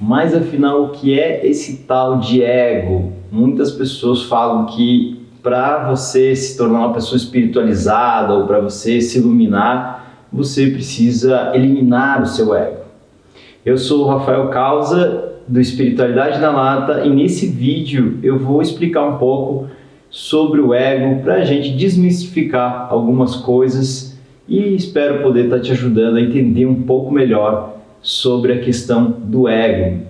Mas afinal, o que é esse tal de ego? Muitas pessoas falam que para você se tornar uma pessoa espiritualizada ou para você se iluminar, você precisa eliminar o seu ego. Eu sou o Rafael Causa, do Espiritualidade na Lata, e nesse vídeo eu vou explicar um pouco sobre o ego para a gente desmistificar algumas coisas e espero poder estar te ajudando a entender um pouco melhor sobre a questão do ego.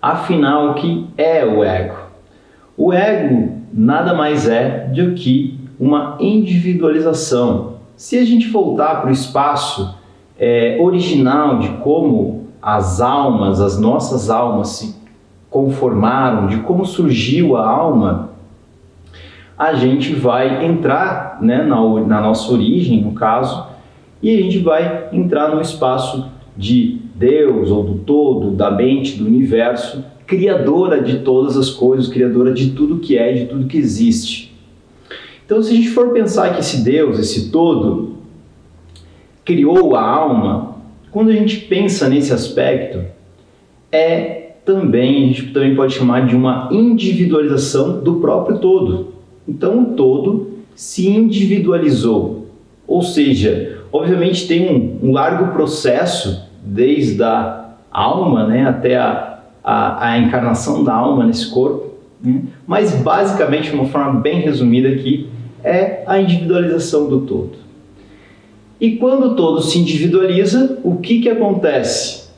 Afinal, o que é o ego? O ego nada mais é do que uma individualização. Se a gente voltar para o espaço original de como as almas, as nossas almas se conformaram, de como surgiu a alma, a gente vai entrar, né, na nossa origem, no caso, e a gente vai entrar no espaço de Deus ou do todo, da mente, do universo, criadora de todas as coisas, criadora de tudo que é, de tudo que existe. Então, se a gente for pensar que esse Deus, esse todo, criou a alma, quando a gente pensa nesse aspecto, a gente também pode chamar de uma individualização do próprio todo. Então, o todo se individualizou, ou seja, obviamente tem um largo processo desde a alma, né, até a encarnação da alma nesse corpo, né? Mas basicamente, de uma forma bem resumida aqui, é a individualização do todo. E quando o todo se individualiza, o que acontece?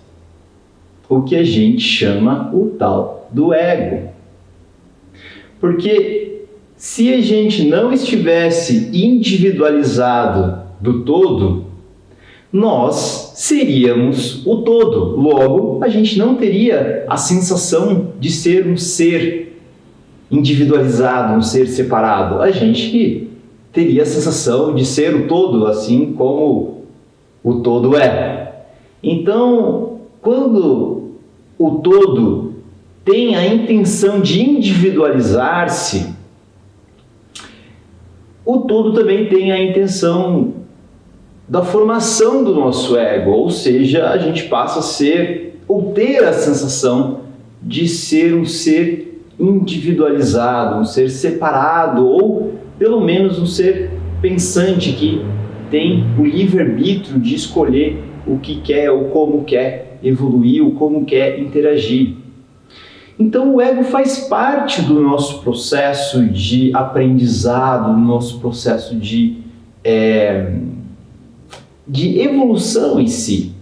O que a gente chama o tal do ego. Porque se a gente não estivesse individualizado do todo, nós seríamos o todo. Logo, a gente não teria a sensação de ser um ser individualizado, um ser separado. A gente teria a sensação de ser o todo, assim como o todo é. Então, quando o todo tem a intenção de individualizar-se, o todo também tem a intenção da formação do nosso ego, ou seja, a gente passa a ser ou ter a sensação de ser um ser individualizado, um ser separado, ou pelo menos um ser pensante que tem o livre-arbítrio de escolher o que quer ou como quer evoluir ou como quer interagir. Então o ego faz parte do nosso processo de aprendizado, do nosso processo de evolução em si.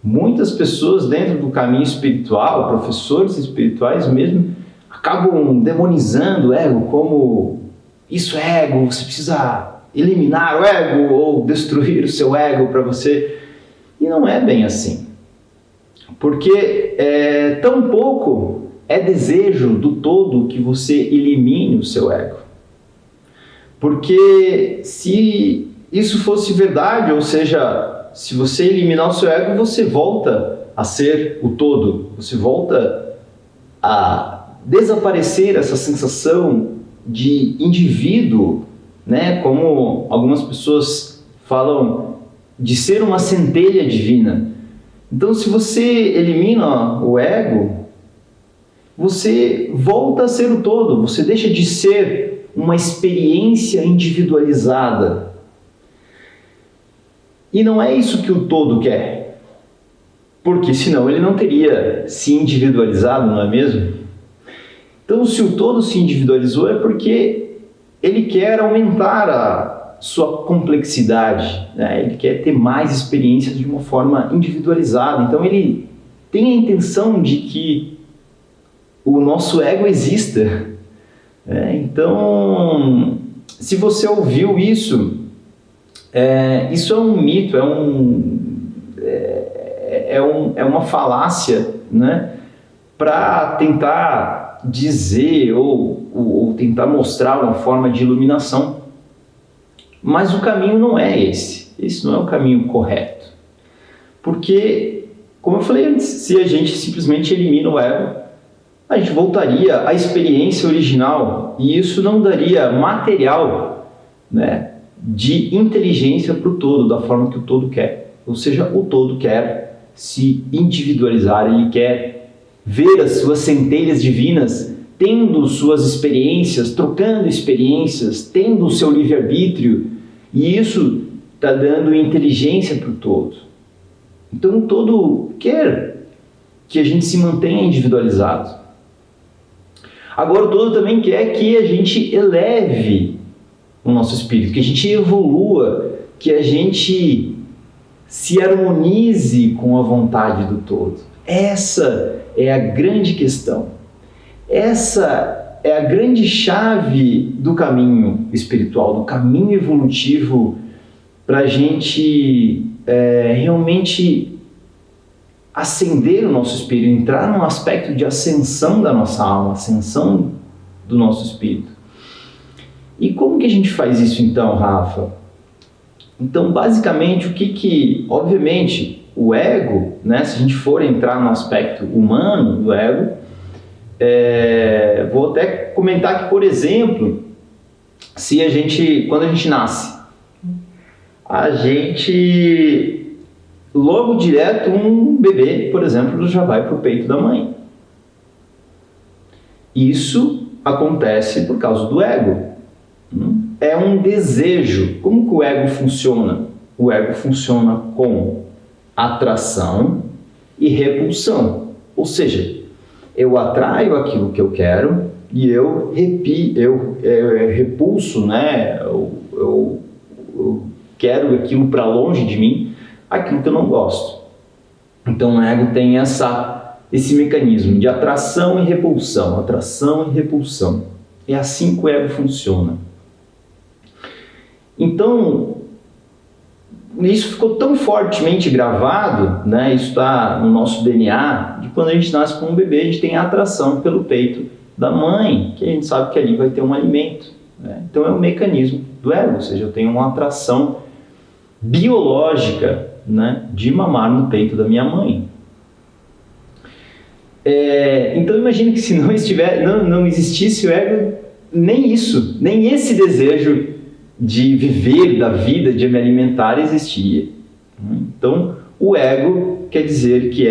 Muitas pessoas dentro do caminho espiritual, professores espirituais mesmo, acabam demonizando o ego como isso é ego, você precisa eliminar o ego ou destruir o seu ego para você. E não é bem assim. Porque tampouco é desejo do todo que você elimine o seu ego. Porque se isso fosse verdade, ou seja, se você eliminar o seu ego, você volta a ser o todo, você volta a desaparecer essa sensação de indivíduo, né? Como algumas pessoas falam, de ser uma centelha divina. Então, se você elimina o ego, você volta a ser o todo, você deixa de ser uma experiência individualizada. E não é isso que o todo quer, porque senão ele não teria se individualizado, não é mesmo? Então, se o todo se individualizou é porque ele quer aumentar a sua complexidade, né? Ele quer ter mais experiências de uma forma individualizada. Então, ele tem a intenção de que o nosso ego exista. Então, se você ouviu isso, isso é um mito, é uma falácia, né? Para tentar dizer ou tentar mostrar uma forma de iluminação. Mas o caminho não é esse. Esse não é o caminho correto. Porque, como eu falei antes, se a gente simplesmente elimina o ego, a gente voltaria à experiência original e isso não daria material, né, de inteligência para o todo, da forma que o todo quer. Ou seja, o todo quer se individualizar, ele quer ver as suas centelhas divinas tendo suas experiências, trocando experiências, tendo o seu livre-arbítrio, e isso está dando inteligência para o todo. Então o todo quer que a gente se mantenha individualizado. Agora o todo também quer que a gente eleve o nosso espírito, que a gente evolua, que a gente se harmonize com a vontade do todo. Essa é a grande questão. Essa é a grande chave do caminho espiritual, do caminho evolutivo, para a gente realmente ascender o nosso espírito, entrar num aspecto de ascensão da nossa alma, ascensão do nosso espírito. E como que a gente faz isso então, Rafa? Então, basicamente, obviamente, o ego, né, se a gente for entrar no aspecto humano do ego, vou até comentar que, por exemplo, quando a gente nasce, a gente, logo direto, um bebê, por exemplo, já vai para o peito da mãe. Isso acontece por causa do ego. É um desejo. Como que o ego funciona? O ego funciona com atração e repulsão. Ou seja, eu atraio aquilo que eu quero e eu repulso, né? Eu quero aquilo para longe de mim, aquilo que eu não gosto. Então o ego tem esse mecanismo de atração e repulsão, atração e repulsão. É assim que o ego funciona. Então, isso ficou tão fortemente gravado, né? Isso está no nosso DNA, de quando a gente nasce como um bebê, a gente tem a atração pelo peito da mãe, que a gente sabe que ali vai ter um alimento, né? Então é um mecanismo do ego, ou seja, eu tenho uma atração biológica, né, de mamar no peito da minha mãe. Então imagine que se não existisse o ego, nem esse desejo de viver da vida, de me alimentar, existia. Então, o ego quer dizer que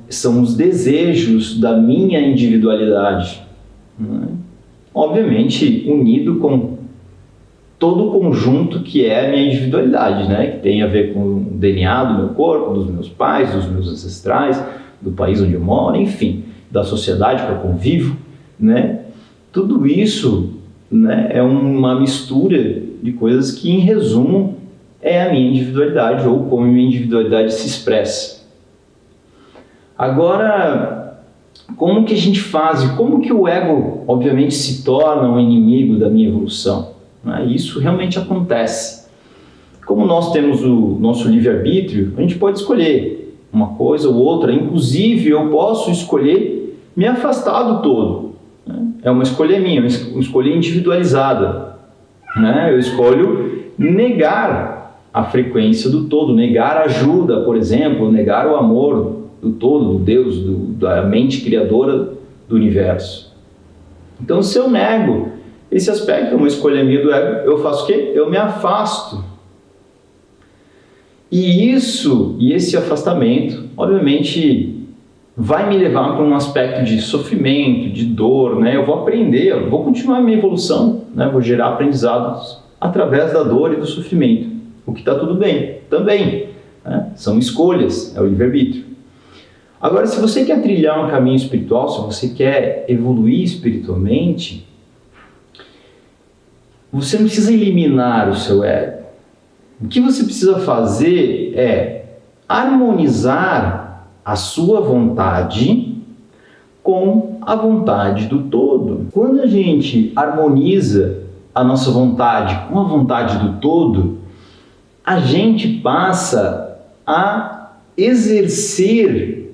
são os desejos da minha individualidade, né? Obviamente unido com todo o conjunto que é a minha individualidade, né? Que tem a ver com o DNA do meu corpo, dos meus pais, dos meus ancestrais, do país onde eu moro, enfim, da sociedade que eu convivo, né? Tudo isso, né, é uma mistura de coisas que, em resumo, é a minha individualidade, ou como a minha individualidade se expressa. Agora, como que a gente faz? E como que o ego, obviamente, se torna um inimigo da minha evolução? Isso realmente acontece. Como nós temos o nosso livre-arbítrio, a gente pode escolher uma coisa ou outra. Inclusive, eu posso escolher me afastar do todo. É uma escolha minha, uma escolha individualizada, né? Eu escolho negar a frequência do todo, negar a ajuda, por exemplo, negar o amor do todo, do Deus, da mente criadora do universo. Então, se eu nego esse aspecto, é uma escolha minha do ego, eu faço o quê? Eu me afasto. E esse afastamento, obviamente, vai me levar para um aspecto de sofrimento, de dor, né? Eu vou aprender, eu vou continuar a minha evolução, né? Vou gerar aprendizados através da dor e do sofrimento, o que está tudo bem, também, né? São escolhas, é o livre-arbítrio. Agora, se você quer trilhar um caminho espiritual, se você quer evoluir espiritualmente, você não precisa eliminar o seu ego. O que você precisa fazer é harmonizar a sua vontade com a vontade do todo. Quando a gente harmoniza a nossa vontade com a vontade do todo, a gente passa a exercer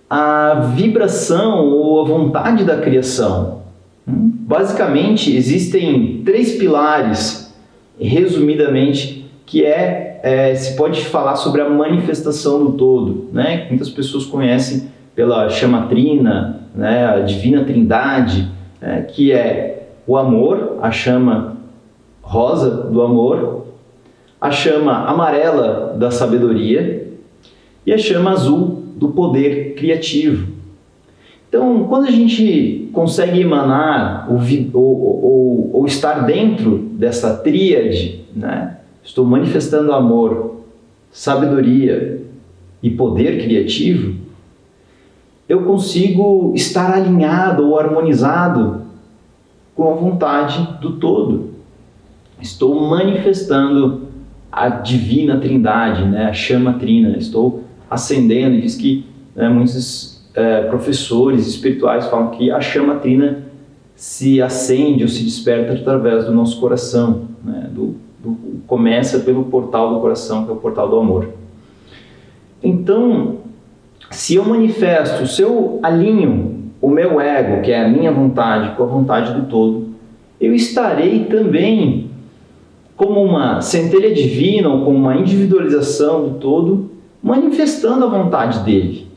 a vibração ou a vontade da criação. Basicamente, existem 3 pilares, resumidamente, que se pode falar sobre a manifestação do todo, né? Muitas pessoas conhecem pela chama trina, né? A divina trindade, que é o amor, a chama rosa do amor, a chama amarela da sabedoria e a chama azul do poder criativo. Então, quando a gente consegue emanar ou estar dentro dessa tríade, né? Estou manifestando amor, sabedoria e poder criativo, eu consigo estar alinhado ou harmonizado com a vontade do todo. Estou manifestando a divina trindade, né? A chama trina. Estou ascendendo. Diz que muitos professores espirituais falam que a chama trina se acende ou se desperta através do nosso coração, né? Começa pelo portal do coração, que é o portal do amor. Então, se eu manifesto, se eu alinho o meu ego, que é a minha vontade, com a vontade do todo, eu estarei também como uma centelha divina ou como uma individualização do todo, manifestando a vontade dele.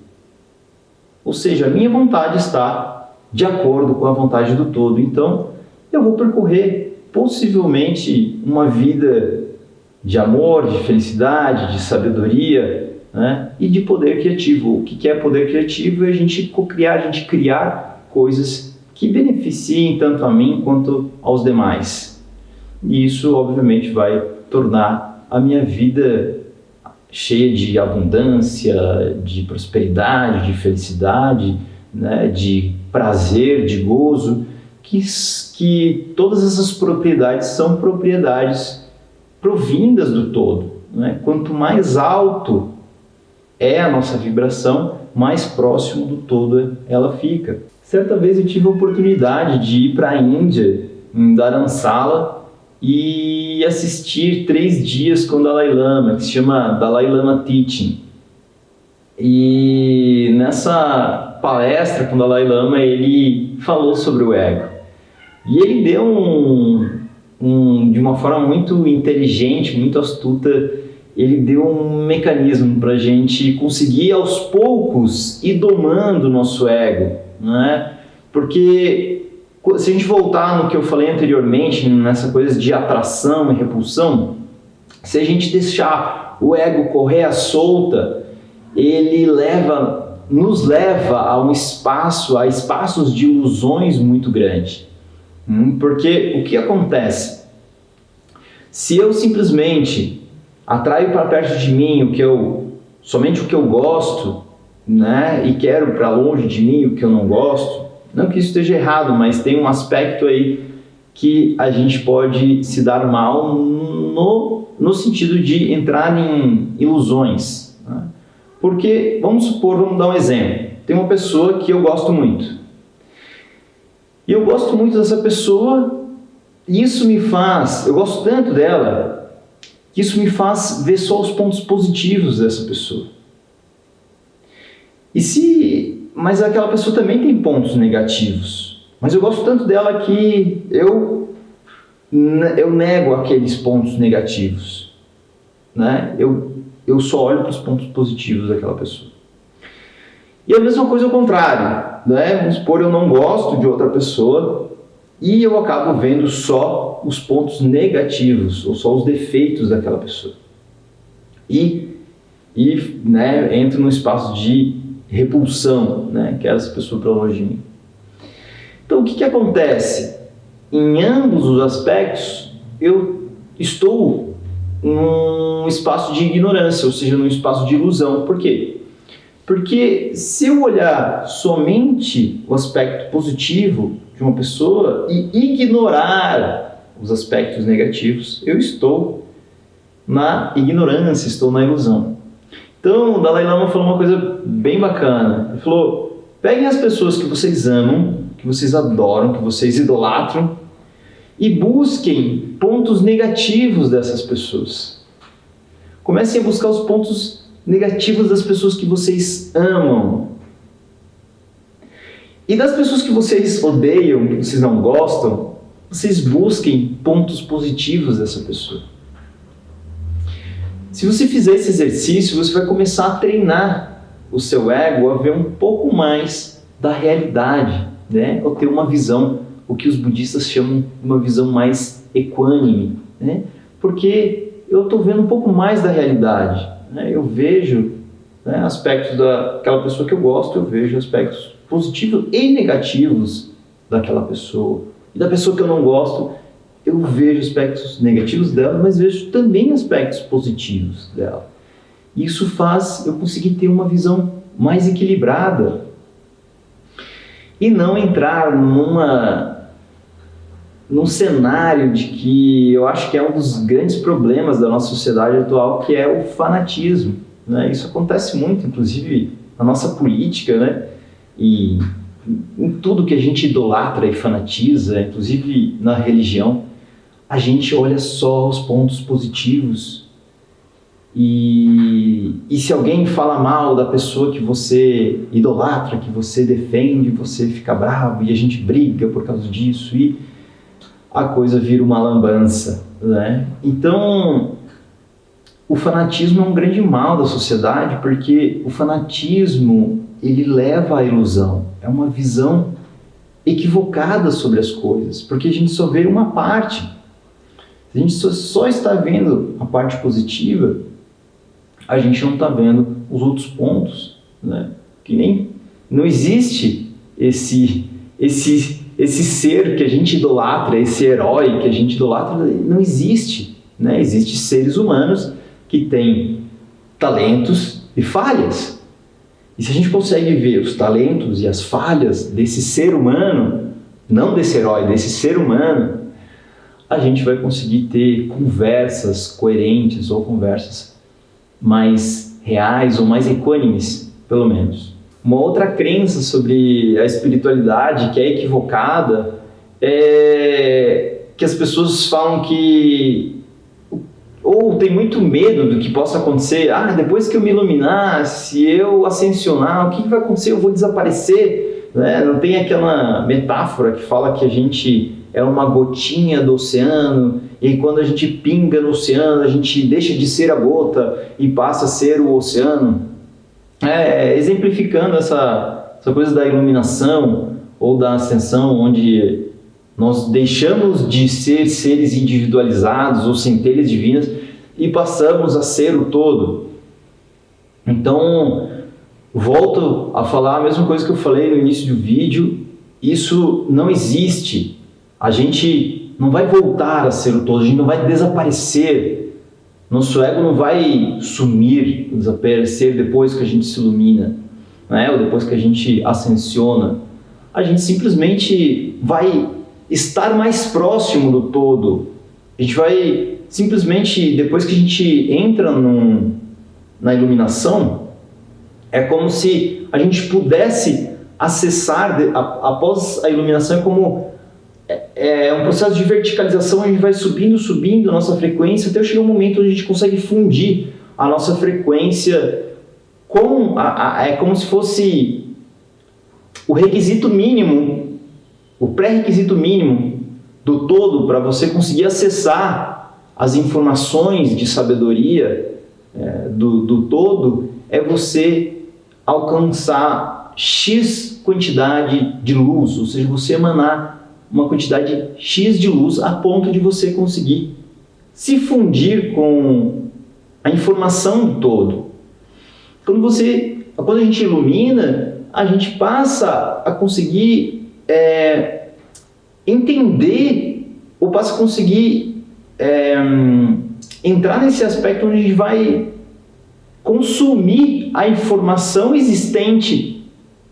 Ou seja, a minha vontade está de acordo com a vontade do todo. Então, eu vou percorrer possivelmente uma vida de amor, de felicidade, de sabedoria, né? E de poder criativo. O que é poder criativo? É a gente co-criar, a gente criar coisas que beneficiem tanto a mim quanto aos demais. E isso, obviamente, vai tornar a minha vida cheia de abundância, de prosperidade, de felicidade, né? De prazer, de gozo, que todas essas propriedades são propriedades provindas do todo, né? Quanto mais alto é a nossa vibração, mais próximo do todo ela fica. Certa vez eu tive a oportunidade de ir para a Índia, em Dharamsala, e assistir 3 dias com o Dalai Lama, que se chama Dalai Lama Teaching. E nessa palestra com o Dalai Lama, ele falou sobre o ego. E ele deu de uma forma muito inteligente, muito astuta, ele deu um mecanismo para a gente conseguir aos poucos ir domando o nosso ego, né? Porque se a gente voltar no que eu falei anteriormente, nessa coisa de atração e repulsão, se a gente deixar o ego correr à solta, ele nos leva a espaços de ilusões muito grandes. Porque o que acontece? Se eu simplesmente atraio para perto de mim somente o que eu gosto, né, e quero para longe de mim o que eu não gosto, não que isso esteja errado, mas tem um aspecto aí que a gente pode se dar mal no sentido de entrar em ilusões, né? Porque, vamos dar um exemplo. Tem uma pessoa que eu gosto muito. E eu gosto muito dessa pessoa, e eu gosto tanto dela, que isso me faz ver só os pontos positivos dessa pessoa. Mas aquela pessoa também tem pontos negativos. Mas eu gosto tanto dela que eu nego aqueles pontos negativos, né? Eu só olho para os pontos positivos daquela pessoa. E a mesma coisa ao contrário, né? Vamos supor, eu não gosto de outra pessoa e eu acabo vendo só os pontos negativos ou só os defeitos daquela pessoa. Né, entro num espaço de repulsão, né? Quero essa pessoa para longe de mim. Então, o que acontece? Em ambos os aspectos, eu estou num espaço de ignorância, ou seja, num espaço de ilusão. Por quê? Porque se eu olhar somente o aspecto positivo de uma pessoa e ignorar os aspectos negativos, eu estou na ignorância, estou na ilusão. Então, o Dalai Lama falou uma coisa bem bacana. Ele falou, peguem as pessoas que vocês amam, que vocês adoram, que vocês idolatram, e busquem pontos negativos dessas pessoas. Comecem a buscar os pontos negativos das pessoas que vocês amam. E das pessoas que vocês odeiam, que vocês não gostam, vocês busquem pontos positivos dessa pessoa. Se você fizer esse exercício, você vai começar a treinar o seu ego a ver um pouco mais da realidade, né? Ou ter uma visão, o que os budistas chamam de uma visão mais equânime, né? Porque eu estou vendo um pouco mais da realidade, né? Eu vejo né, aspectos daquela pessoa que eu gosto, eu vejo aspectos positivos e negativos daquela pessoa. E da pessoa que eu não gosto, eu vejo aspectos negativos dela, mas vejo também aspectos positivos dela. Isso faz eu conseguir ter uma visão mais equilibrada e não entrar num cenário de que eu acho que é um dos grandes problemas da nossa sociedade atual, que é o fanatismo, né? Isso acontece muito, inclusive na nossa política, né? E em tudo que a gente idolatra e fanatiza, inclusive na religião, a gente olha só os pontos positivos. E se alguém fala mal da pessoa que você idolatra, que você defende, você fica bravo e a gente briga por causa disso e a coisa vira uma lambança, né? Então, o fanatismo é um grande mal da sociedade, porque o fanatismo, ele leva à ilusão, é uma visão equivocada sobre as coisas, porque a gente só vê uma parte. Se a gente só está vendo a parte positiva, a gente não está vendo os outros pontos, né? Que nem não existe esse ser que a gente idolatra, esse herói que a gente idolatra, não existe, né? Existem seres humanos que têm talentos e falhas. E se a gente consegue ver os talentos e as falhas desse ser humano, não desse herói, desse ser humano, a gente vai conseguir ter conversas coerentes ou conversas mais reais ou mais equânimes, pelo menos. Uma outra crença sobre a espiritualidade que é equivocada é que as pessoas falam que, ou tem muito medo do que possa acontecer. Depois que eu me iluminar, se eu ascensionar, o que vai acontecer? Eu vou desaparecer, né? Não tem aquela metáfora que fala que a gente é uma gotinha do oceano e quando a gente pinga no oceano, a gente deixa de ser a gota e passa a ser o oceano. Exemplificando essa coisa da iluminação ou da ascensão, onde nós deixamos de ser seres individualizados ou centelhas divinas e passamos a ser o todo. Então, volto a falar a mesma coisa que eu falei no início do vídeo, isso não existe. A gente não vai voltar a ser o todo, a gente não vai desaparecer. Nosso ego não vai sumir, desaparecer depois que a gente se ilumina, né? Ou depois que a gente ascensiona. A gente simplesmente vai estar mais próximo do todo. A gente vai simplesmente, depois que a gente entra na iluminação, é como se a gente pudesse acessar, após a iluminação, é como um processo de verticalização. A gente vai subindo a nossa frequência até chegar um momento onde a gente consegue fundir a nossa frequência com é como se fosse o requisito mínimo, o pré-requisito mínimo do todo para você conseguir acessar as informações de sabedoria do todo, é você alcançar X quantidade de luz, ou seja, você emanar uma quantidade X de luz a ponto de você conseguir se fundir com a informação do todo. Quando a gente ilumina, a gente passa a conseguir entender, ou passa a conseguir entrar nesse aspecto onde a gente vai consumir a informação existente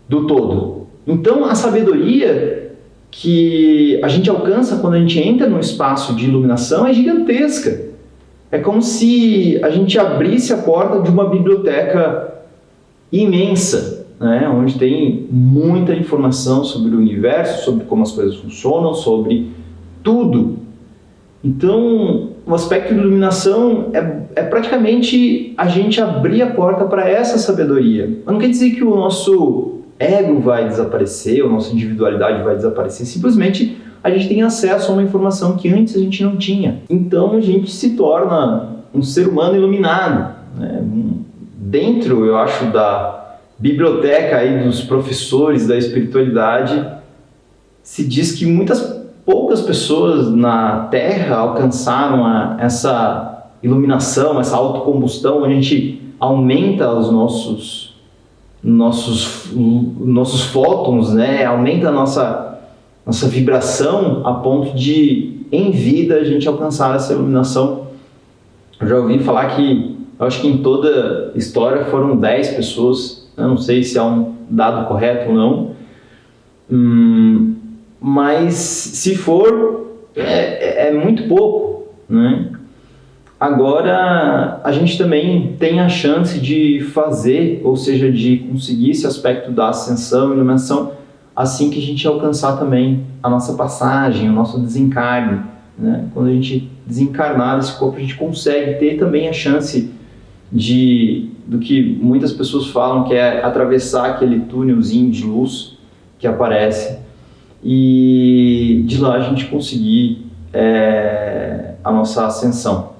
do todo. Então, a sabedoria que a gente alcança quando a gente entra num espaço de iluminação é gigantesca. É como se a gente abrisse a porta de uma biblioteca imensa, né? Onde tem muita informação sobre o universo, sobre como as coisas funcionam, sobre tudo. Então, o aspecto de iluminação é praticamente a gente abrir a porta para essa sabedoria. Mas não quer dizer que o nosso ego vai desaparecer, a nossa individualidade vai desaparecer, simplesmente a gente tem acesso a uma informação que antes a gente não tinha. Então a gente se torna um ser humano iluminado, né? Dentro, eu acho, da biblioteca aí dos professores da espiritualidade, se diz que poucas pessoas na Terra alcançaram essa iluminação, essa autocombustão, onde a gente aumenta os nossos fótons, né? Aumenta a nossa vibração a ponto de, em vida, a gente alcançar essa iluminação. Eu já ouvi falar que, eu acho que em toda a história foram 10 pessoas, eu não sei se é um dado correto ou não, mas se for, é muito pouco, né? Agora, a gente também tem a chance de fazer, ou seja, de conseguir esse aspecto da ascensão e iluminação assim que a gente alcançar também a nossa passagem, o nosso desencarne, né? Quando a gente desencarnar desse corpo, a gente consegue ter também a chance do que muitas pessoas falam, que é atravessar aquele túnelzinho de luz que aparece e de lá a gente conseguir a nossa ascensão.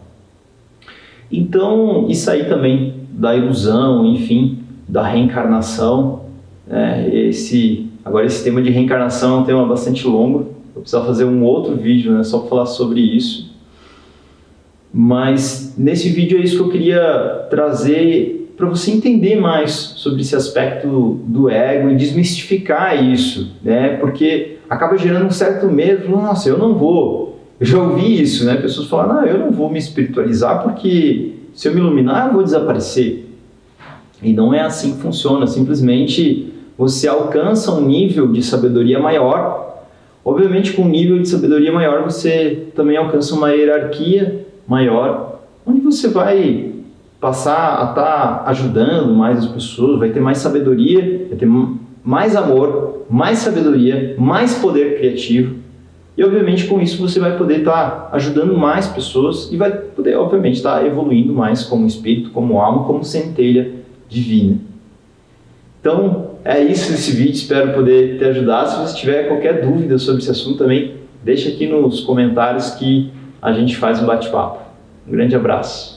Então, isso aí também da ilusão, enfim, da reencarnação, agora esse tema de reencarnação é um tema bastante longo, eu preciso fazer um outro vídeo, né, só para falar sobre isso. Mas nesse vídeo é isso que eu queria trazer para você entender mais sobre esse aspecto do ego e desmistificar isso, né? Porque acaba gerando um certo medo, nossa, eu não vou. Eu já ouvi isso, né? Pessoas falam, não, eu não vou me espiritualizar porque se eu me iluminar eu vou desaparecer. E não é assim que funciona, simplesmente você alcança um nível de sabedoria maior. Obviamente, com um nível de sabedoria maior você também alcança uma hierarquia maior, onde você vai passar a estar ajudando mais as pessoas, vai ter mais sabedoria, vai ter mais amor, mais sabedoria, mais poder criativo. E, obviamente, com isso você vai poder estar ajudando mais pessoas e vai poder, obviamente, estar evoluindo mais como espírito, como alma, como centelha divina. Então, é isso esse vídeo, espero poder te ajudar. Se você tiver qualquer dúvida sobre esse assunto também, deixa aqui nos comentários que a gente faz um bate-papo. Um grande abraço.